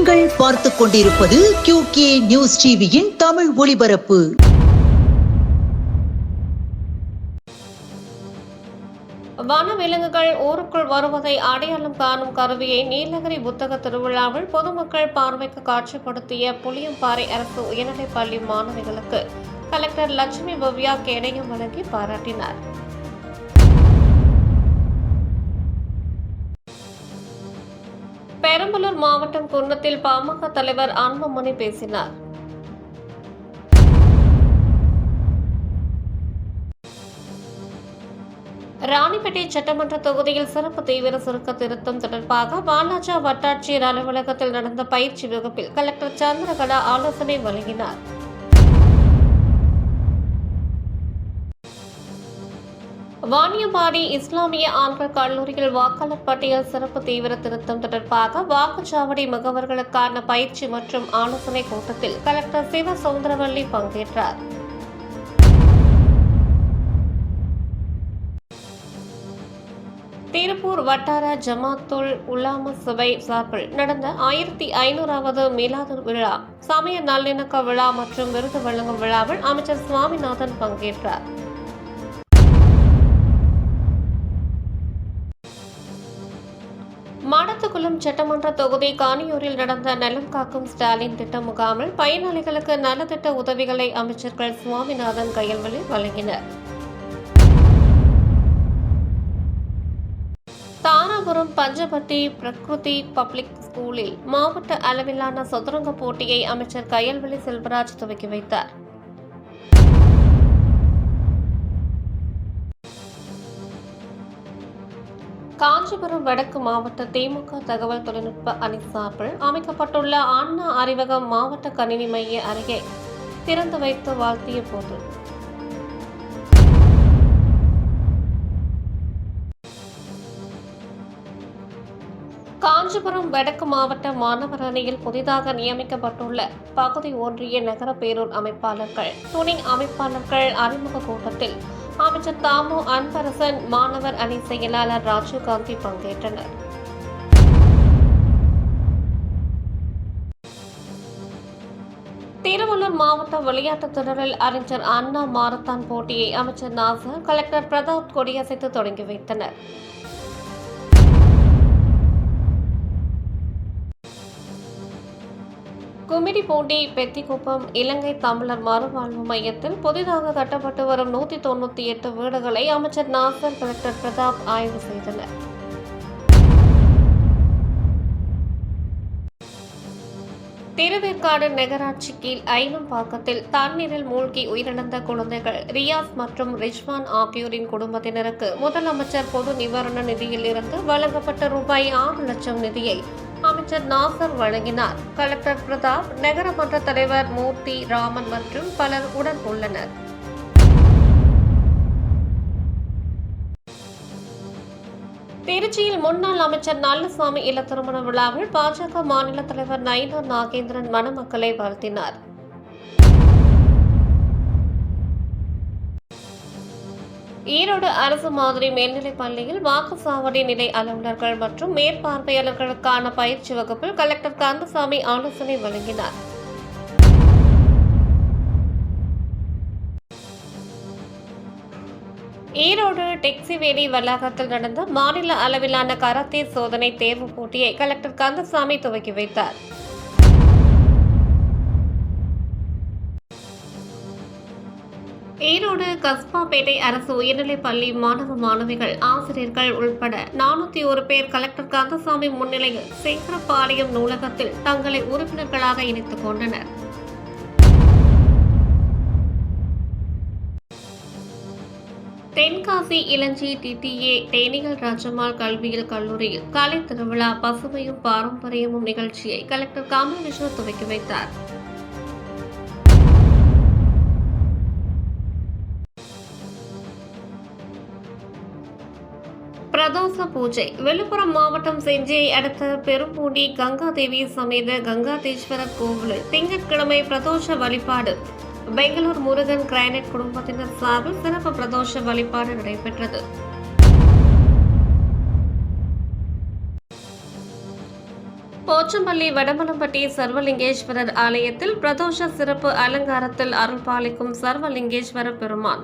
நீங்கள் பார்த்துக் கொண்டிருப்பது QK நியூஸ் டிவியின் தமிழ் ஒளிபரப்பு. வனவிலங்குகள் ஊருக்குள் வருவதை அடையாளம் காணும் கருவியை நீலகிரி புத்தக திருவிழாவில் பொதுமக்கள் பார்வைக்கு காட்சிப்படுத்திய புளியம்பாறை அரசு உயர்நிலைப் பள்ளி மாணவிகளுக்கு கலெக்டர் லட்சுமி பவ்யா கேடயம் வழங்கி பாராட்டினார். பெரம்பலூர் மாவட்டம் குன்னத்தில் பாமக தலைவர் அன்புமணி பேசினார். ராணிப்பேட்டை சட்டமன்ற தொகுதியில் சிறப்பு தீவிர சுருக்க திருத்தம் தொடர்பாக வாலாஜா வட்டாட்சியர் அலுவலகத்தில் நடந்த பயிற்சி வகுப்பில் கலெக்டர் சந்திரகலா ஆலோசனை வழங்கினார். வாணியம்பாடி இஸ்லாமிய ஆண்கள் கல்லூரியில் வாக்காளர் பட்டியல் சிறப்பு தீவிர திருத்தம் தொடர்பாக வாக்குச்சாவடி முகவர்களுக்கான பயிற்சி மற்றும் ஆலோசனை கூட்டத்தில் கலெக்டர் சிவ சௌந்தரவல்லி பங்கேற்றார். திருப்பூர் வட்டார ஜமாத்துல் உலாமா சபை சார்பில் நடந்த 1500வது மீலாது விழா, சமய நல்லிணக்க விழா மற்றும் விருது வழங்கும் விழாவில் அமைச்சர் சுவாமிநாதன் பங்கேற்றார். மடத்துக்குளம் சட்டமன்ற தொகுதி காணியூரில் நடந்த நலம் காக்கும் ஸ்டாலின் திட்ட முகாமில் பயனாளிகளுக்கு நலத்திட்ட உதவிகளை அமைச்சர்கள் சுவாமிநாதன் கையல்வழி வழங்கினர். தாராபுரம் பஞ்சபட்டி பிரகிருதி பப்ளிக் ஸ்கூலில் மாவட்ட அளவிலான சதுரங்க போட்டியை அமைச்சர் கையல்வழி செல்வராஜ் துவக்கி வைத்தார். காஞ்சிபுரம் வடக்கு மாவட்ட திமுக தகவல் தொழில்நுட்ப அணி சார்பில் அமைக்கப்பட்டுள்ள அண்ணா அறிவகம் மாவட்ட கணினி மைய அருகே திறந்து வைத்து வாழ்த்திய போது காஞ்சிபுரம் வடக்கு மாவட்ட மாணவர் அணியில் புதிதாக நியமிக்கப்பட்டுள்ள பகுதி ஒன்றிய நகர பேரூர் அமைப்பாளர்கள், துணை அமைப்பாளர்கள் அறிமுக கூட்டத்தில் அமைச்சர் தாமு அன்பரசன், மாணவர் அணி செயலாளர் ராஜீவ்காந்தி பங்கேற்றனர். திருவள்ளூர் மாவட்ட விளையாட்டுத் திடலில் அறிஞர் அண்ணா மாரத்தான் போட்டியை அமைச்சர் நாசர், கலெக்டர் பிரதாப் கொடியசைத்து தொடங்கி வைத்தனர். கும்மிடிப்பூண்டி பெத்திக்குப்பம் இலங்கை தமிழர் மறுவாழ்வு மையத்தில் புதிதாக கட்டப்பட்டு வரும் 198 வீடுகளை அமைச்சர் நாசர், கலெக்டர் பிரதாப் ஆய்வு செய்தனர். திருவேற்காடு நகராட்சி கீழ் ஐனம்பாக்கத்தில் தண்ணீரில் மூழ்கி உயிரிழந்த குழந்தைகள் ரியாஸ் மற்றும் ரிஜ்வான் ஆகியோரின் குடும்பத்தினருக்கு முதலமைச்சர் பொது நிவாரண நிதியில் இருந்து வழங்கப்பட்ட ரூபாய் 6 லட்சம் நிதியை அமைச்சர் நாசர் வழங்கினார். கலெக்டர் பிரதாப், நகரமன்ற தலைவர் மூர்த்தி ராமன் மற்றும் பலர் உடன் உள்ளனர். திருச்சியில் முன்னாள் அமைச்சர் நல்லசாமி இல்ல திருமண விழாவில் பாஜக மாநில தலைவர் நயினா நாகேந்திரன் மணமக்களை வாழ்த்தினார். ஈரோடு அரசு மாதிரி மேல்நிலைப் பள்ளியில் வாக்குச்சாவடி நிலை அலுவலர்கள் மற்றும் மேற்பார்வையாளர்களுக்கான பயிற்சி வகுப்பில் கலெக்டர் கந்தசாமி ஆலோசனை வழங்கினார். ஈரோடு டெக்சிவேலி வளாகத்தில் நடந்த மாநில அளவிலான கராத்தே சோதனை தேர்வு போட்டியை கலெக்டர் கந்தசாமி துவக்கி வைத்தார். ஈரோடு கஸ்பாபேட்டை அரசு உயர்நிலைப் பள்ளி மாணவ மாணவிகள், ஆசிரியர்கள் உள்பட 401 பேர் கலெக்டர் கந்தசாமி முன்னிலையில் சேகரப்பாளையம் நூலகத்தில் தங்களை உறுப்பினர்களாக இணைத்துக் கொண்டனர். தென்காசி இளஞ்சி TTA தேனிகள் ராஜம்மாள் கல்வியியல் கல்லூரியில் கலை திருவிழா பசுமையும் பாரம்பரியமும் நிகழ்ச்சியை கலெக்டர் கமல் விஷ்ணு துவக்கி வைத்தார். பிரதோஷ பூஜை. விழுப்புரம் மாவட்டம் செஞ்சியை அடுத்த பெரும்பூண்டி கங்காதேவி சமேத கங்காதீஸ்வரர் கோவிலில் திங்கட்கிழமை பிரதோஷ வழிபாடு. பெங்களூர் முருகன் கிரானைட் குடும்பத்தினர் சார்பில் சிறப்பு பிரதோஷ வழிபாடு நடைபெற்றது. போச்சம்பள்ளி வடமலம்பட்டி சர்வலிங்கேஸ்வரர் ஆலயத்தில் பிரதோஷ சிறப்பு அலங்காரத்தில் அருள்பாலிக்கும் சர்வலிங்கேஸ்வர பெருமான்.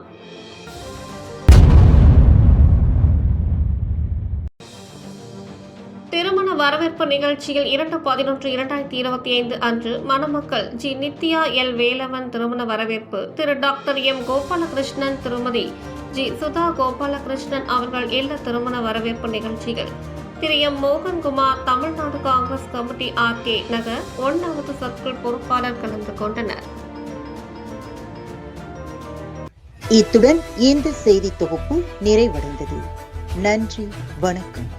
திருமண வரவேற்பு நிகழ்ச்சியில் 2/11/2025 அன்று மணமக்கள் ஜி. நித்யா எல். வேலவன் திருமண வரவேற்பு, திரு டாக்டர் எம். கோபாலகிருஷ்ணன், திருமதி ஜி. சுதா கோபாலகிருஷ்ணன் அவர்கள் இல்ல திருமண வரவேற்பு நிகழ்ச்சிகள். திரு M. Mohankumar Tamil Nadu Congress committee RK நகர் 1வது சர்க்கிள் பொறுப்பாளர் கலந்து கொண்டனர். இத்துடன் இந்த செய்தி தொகுப்பு நிறைவடைந்தது. நன்றி, வணக்கம்.